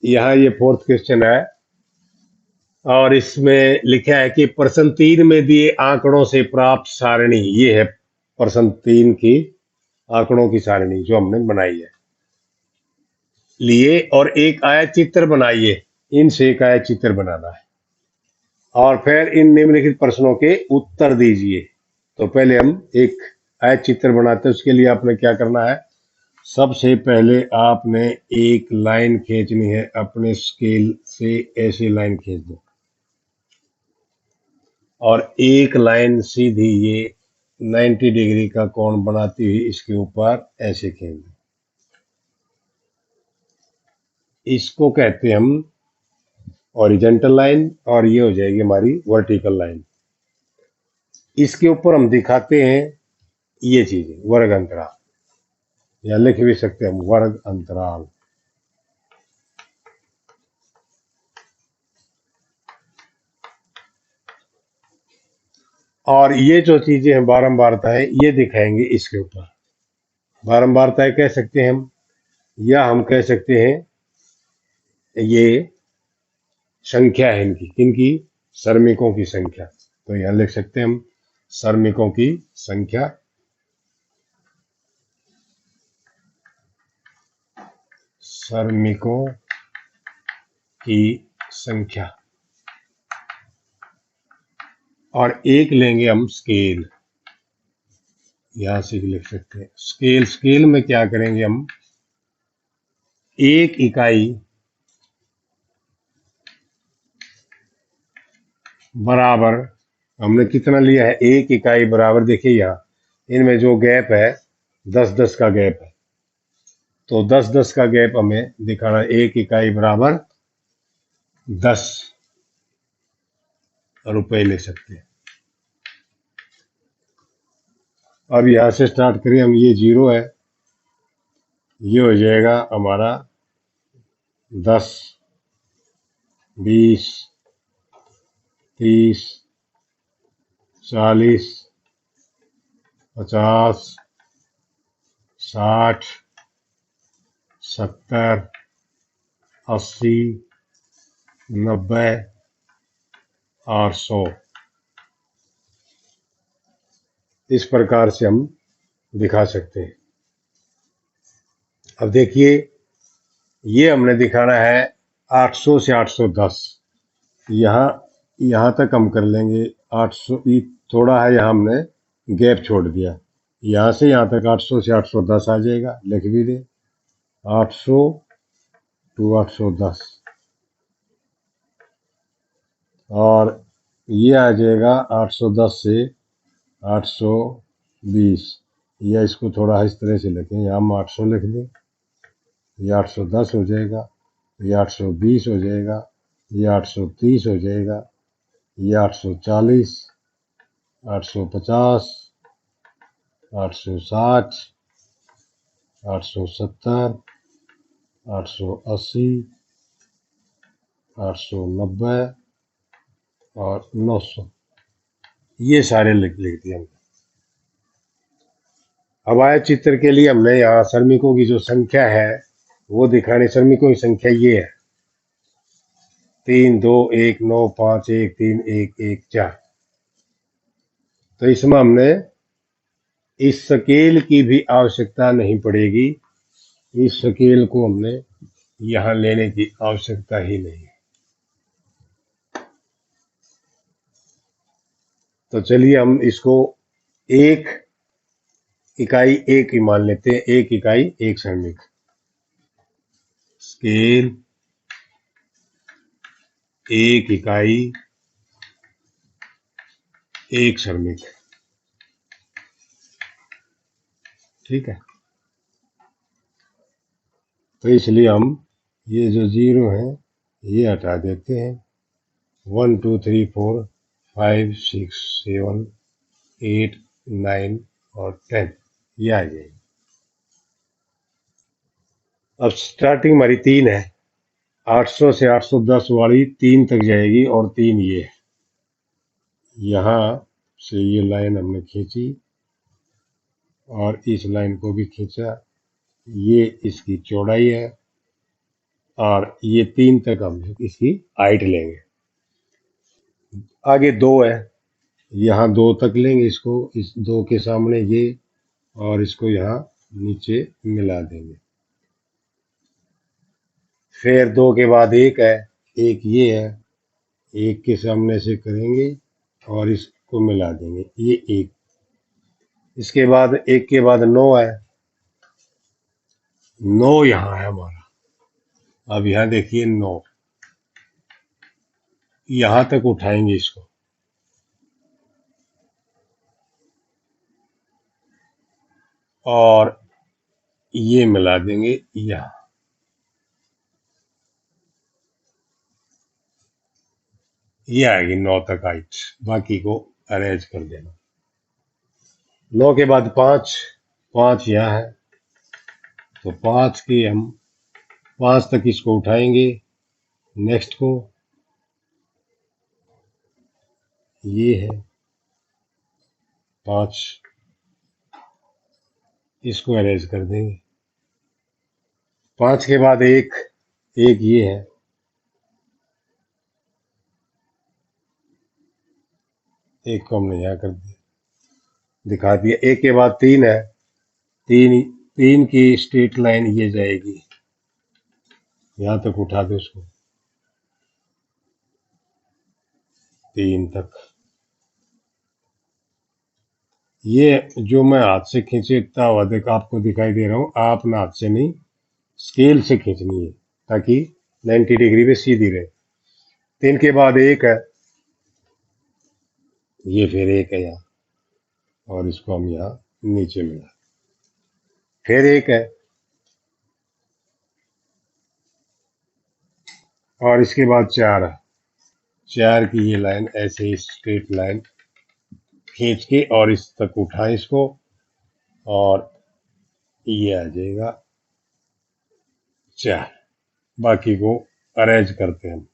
यहाँ ये fourth question है और इसमें लिखा है कि प्रश्न 3 में दिए आंकड़ों से प्राप्त सारणी, ये है प्रश्न 3 की आंकड़ों की सारणी जो हमने बनाई है, लिए और एक आयत चित्र बनाइए। इनसे एक आयत चित्र बनाना है और फिर इन निम्नलिखित प्रश्नों के उत्तर दीजिए। तो पहले हम एक आयत चित्र बनाते हैं, उसके लिए आपने क्या करना है, सबसे पहले आपने एक लाइन खींचनी है अपने स्केल से, ऐसी लाइन खींच दो और एक लाइन सीधी ये 90 डिग्री का कोण बनाती हुई इसके ऊपर ऐसे खींच दो। इसको कहते हैं हम हॉरिजॉन्टल लाइन और ये हो जाएगी हमारी वर्टिकल लाइन। इसके ऊपर हम दिखाते हैं ये चीजें, वर्ग अंतराल, या लिख भी सकते हैं हम वर्ग अंतराल। और ये जो चीजें हैं बारंबारता है, ये दिखाएंगे इसके ऊपर। बारंबारता कह सकते हैं हम, या हम कह सकते हैं ये संख्या है इनकी, किनकी, श्रमिकों की संख्या। तो यहां लिख सकते हैं हम श्रमिकों की संख्या, श्रमिकों की संख्या। और एक लेंगे हम स्केल, यहां से भी लिख सकते हैं स्केल। स्केल में क्या करेंगे हम, एक इकाई बराबर, हमने कितना लिया है, एक इकाई बराबर, देखिए यहाँ इनमें जो गैप है 10-10 का गैप है, तो 10-10 का गैप हमें दिखाना, एक इकाई बराबर 10 रुपए ले सकते हैं। अब यहां से स्टार्ट करें हम, ये जीरो है, ये हो जाएगा हमारा 10, 20, 30, 40, 50, 60, 70, 80, 90 और 100। इस प्रकार से हम दिखा सकते हैं। अब देखिए ये हमने दिखाना है 800 से 810, यहाँ यहाँ तक हम कर लेंगे 800, थोड़ा है यहाँ हमने गैप छोड़ दिया, यहाँ से यहाँ तक 800 से 810 आ जाएगा, लिख भी दे 800 टू 810, और ये आ जाएगा 810 से 820, या इसको थोड़ा इस तरह से लिखें, यहाँ हम 800 लिख दें, ये 810 हो जाएगा, ये 820 हो जाएगा, ये 830 हो जाएगा, ये 840, 850, 860, 870, 880, 890 और 900, ये सारे लिख दिए हमने। अब आया चित्र के लिए हमने यहाँ श्रमिकों की जो संख्या है वो दिखानी, श्रमिकों की संख्या ये है 3, 2, 1, 9, 5, 1, 3, 1, 1, 4। तो इसमें हमने इस स्केल की भी आवश्यकता नहीं पड़ेगी, इस स्केल को हमने यहां लेने की आवश्यकता ही नहीं। तो चलिए हम इसको एक इकाई एक ही मान लेते हैं, एक इकाई एक श्रमिक, स्केल एक इकाई एक श्रमिक, ठीक है। तो इसलिए हम ये जो जीरो है ये हटा देते हैं, 1, 2, 3, 4, 5, 6, 7, 8, 9 और 10, ये आ जाएगी। अब स्टार्टिंग हमारी 3 है, 800 से 810 वाली 3 तक जाएगी, और 3 ये है, यहाँ से ये लाइन हमने खींची और इस लाइन को भी खींचा, ये इसकी चौड़ाई है, और ये 3 तक हम इसकी हाइट लेंगे। आगे 2 है, यहाँ 2 तक लेंगे इसको, इस 2 के सामने ये, और इसको यहाँ नीचे मिला देंगे। फिर 2 के बाद 1 है, एक ये है, 1 के सामने से करेंगे और इसको मिला देंगे, ये 1। इसके बाद 1 के बाद 9 है, 9 यहाँ है हमारा। अब यहाँ देखिए 9, यहाँ तक उठाएंगे इसको, और ये मिला देंगे यहाँ। ये आएगी 9 तक हाइट, बाकी को अरेंज कर देना। 9 के बाद 5, 5 यहाँ है, तो 5 के हम 5 तक इसको उठाएंगे। नेक्स्ट को ये है 5, इसको अरेंज कर देंगे। 5 के बाद 1, 1 ये है, एक को हमने यहाँ कर दिया, दिखा दिया। 1 के बाद 3 है, 3 की स्ट्रेट लाइन ये जाएगी, यहाँ तक उठा दो उसको, 3 तक। ये जो मैं हाथ से खींचता हुआ आपको दिखाई दे रहा हूँ, आप ना हाथ से नहीं, स्केल से खींचनी है, ताकि 90 डिग्री पे सीधी रहे। 3 के बाद 1 है, ये फिर 1 है यहाँ, और इसको हम यहाँ नीचे मिला, फिर 1 है, और इसके बाद 4 है। 4 की ये लाइन ऐसे ही स्ट्रेट लाइन खींच के और इस तक उठाएं इसको, और ये आ जाएगा 4। बाकी को अरेंज करते हैं हम।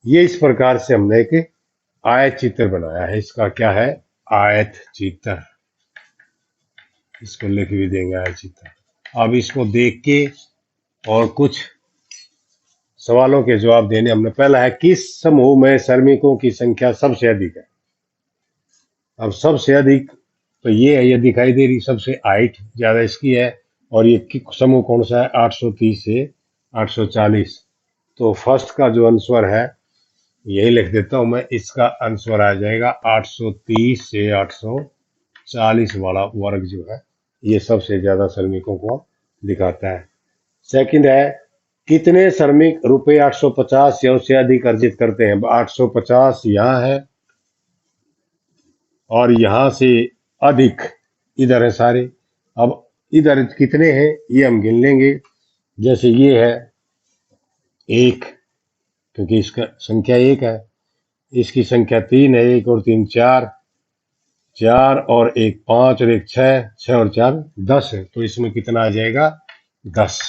ये इस प्रकार से हमने एक आयत चित्र बनाया है। इसका क्या है? आयत चित्र। इसको लिख भी देंगे आयत चित्र। अब इसको देख के और कुछ सवालों के जवाब देने। हमने पहला है, किस समूह में श्रमिकों की संख्या सबसे अधिक है? अब सबसे अधिक तो ये है, ये दिखाई दे रही, सबसे हाइट ज्यादा इसकी है, और ये समूह कौन सा है? 830 से 840। तो फर्स्ट का जो आंसर है, यही लिख देता हूं मैं, इसका आंसर आ जाएगा 830 से 840 वाला वर्ग जो है, ये सबसे ज्यादा श्रमिकों को दिखाता है। सेकंड है, कितने श्रमिक रुपए 850 या उससे अधिक अर्जित करते हैं? 850 यहाँ है, और यहां से अधिक इधर है सारे। अब इधर कितने हैं ये हम गिन लेंगे। जैसे ये है 1, क्योंकि इसका संख्या 1 है। इसकी संख्या 3 है, 1 और 3 4, 4 और 1 5 और 1 6, 6 और 4 10 है। तो इसमें कितना आ जाएगा? 10।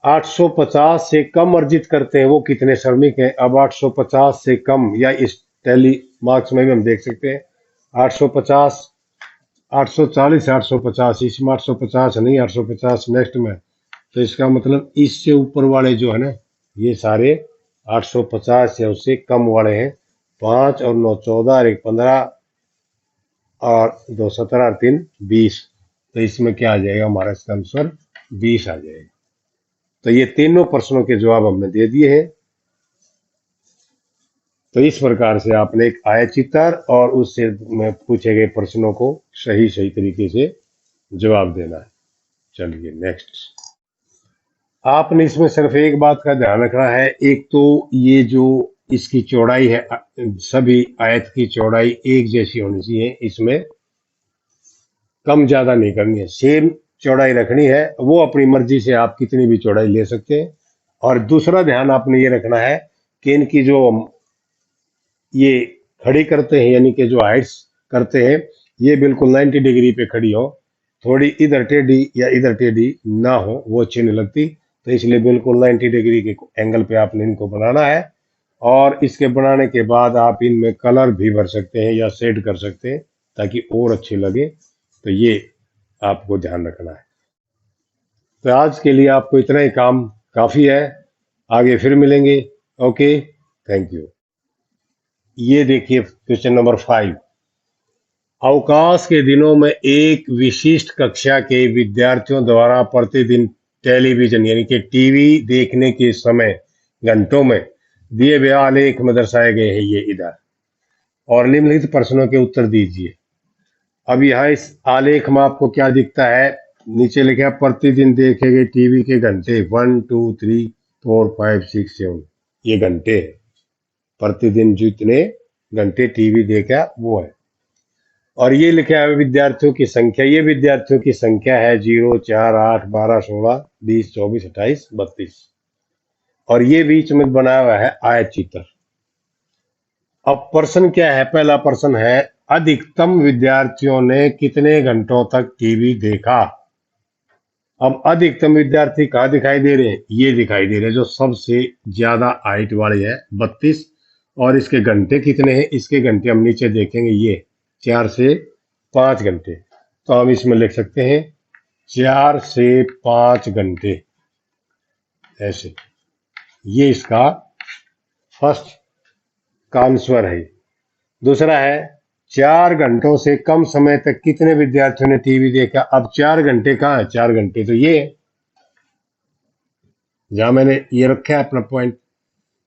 850 से कम अर्जित करते हैं वो कितने श्रमिक हैं? अब 850 से कम, या इस टैली मार्क्स में भी हम देख सकते हैं, 850, 840 850, इसमें 850 नहीं, 850 नेक्स्ट में। तो इसका मतलब इससे ऊपर वाले जो है ना, ये सारे 850 या उससे कम वाले हैं। 5 और 9 14 और 1 15 और 2 17 और 3 20। तो इसमें क्या आ जाएगा हमारा? इसका आंसर 20 आ जाएगा। तो ये तीनों प्रश्नों के जवाब हमने दे दिए हैं। तो इस प्रकार से आपने एक आयत चित्र और उससे में पूछे गए प्रश्नों को सही सही तरीके से जवाब देना है। चलिए नेक्स्ट। आपने इसमें सिर्फ एक बात का ध्यान रखना है, एक तो ये जो इसकी चौड़ाई है, सभी आयत की चौड़ाई एक जैसी होनी चाहिए, इसमें कम ज्यादा नहीं करनी है, सेम चौड़ाई रखनी है। वो अपनी मर्जी से आप कितनी भी चौड़ाई ले सकते हैं। और दूसरा ध्यान आपने ये रखना है कि इनकी जो ये खड़ी करते हैं, यानी कि जो हाइट्स करते हैं, ये बिल्कुल 90 डिग्री पे खड़ी हो, थोड़ी इधर टेढ़ी या इधर टेढ़ी ना हो, वो अच्छी नहीं लगती। तो इसलिए बिल्कुल 90 डिग्री के एंगल पे आपने इनको बनाना है। और इसके बनाने के बाद आप इनमें कलर भी भर सकते हैं या शेड कर सकते हैं, ताकि और अच्छी लगे। तो ये आपको ध्यान रखना है। तो आज के लिए आपको इतना ही काम काफी है। आगे फिर मिलेंगे। Okay, thank you. ये देखिए क्वेश्चन नंबर 5। अवकाश के दिनों में एक विशिष्ट कक्षा के विद्यार्थियों द्वारा प्रतिदिन टेलीविजन यानी कि टीवी देखने के समय घंटों में दिए गए आलेख में दर्शाए गए हैं ये इधर, और निम्नलिखित प्रश्नों के उत्तर दीजिए। अब यहाँ इस आलेख में आपको क्या दिखता है? नीचे लिखा है प्रतिदिन देखे गए टीवी के घंटे 1 2 3 4 5 6 7। ये घंटे हैं, प्रतिदिन जितने घंटे टीवी देखा वो है। और ये लिखा है विद्यार्थियों की संख्या। ये विद्यार्थियों की संख्या है 0 4 8 12 16 20 24 28 32। और ये बीच में बनाया हुआ है आयत चित्र। अब प्रश्न क्या है? पहला प्रश्न है अधिकतम विद्यार्थियों ने कितने घंटों तक टीवी देखा। अब अधिकतम विद्यार्थी कहाँ दिखाई दे रहे हैं? ये दिखाई दे रहे हैं, जो सबसे ज्यादा हाइट वाली है 32। और इसके घंटे कितने हैं? इसके घंटे हम नीचे देखेंगे, ये 4 से 5 घंटे। तो हम इसमें लिख सकते हैं 4 से 5 घंटे ऐसे। ये इसका फर्स्ट का आंसर है। दूसरा है 4 घंटों से कम समय तक कितने विद्यार्थियों ने टीवी देखा। अब 4 घंटे कहाँ है? 4 घंटे तो ये है, जहां मैंने ये रखा है अपना पॉइंट।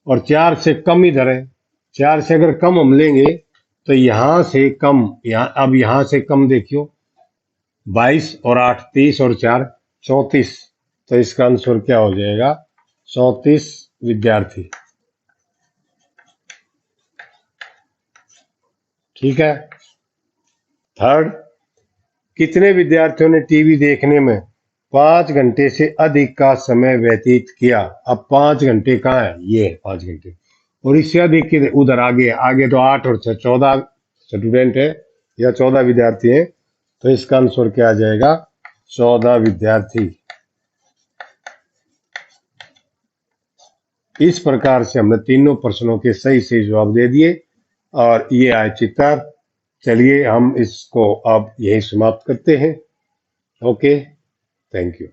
और 4 से कम इधर है। 4 से अगर कम हम लेंगे तो यहां से कम, अब यहां से कम देखियो, 22 और 8 30 और 4 34। तो इसका आंसर क्या हो जाएगा? 34 विद्यार्थी। ठीक है। थर्ड, कितने विद्यार्थियों ने टीवी देखने में 5 घंटे से अधिक का समय व्यतीत किया। अब 5 घंटे कहाँ है? ये है 5 घंटे। और इससे अधिक के उधर आगे, आगे तो 8 और 6 14 स्टूडेंट है या 14 विद्यार्थी है। तो इसका आंसर क्या आ जाएगा? 14 विद्यार्थी। इस प्रकार से हमने तीनों प्रश्नों के सही सही जवाब दे दिए। और ये आए चित्र। चलिए हम इसको अब यही समाप्त करते हैं। Okay, thank you.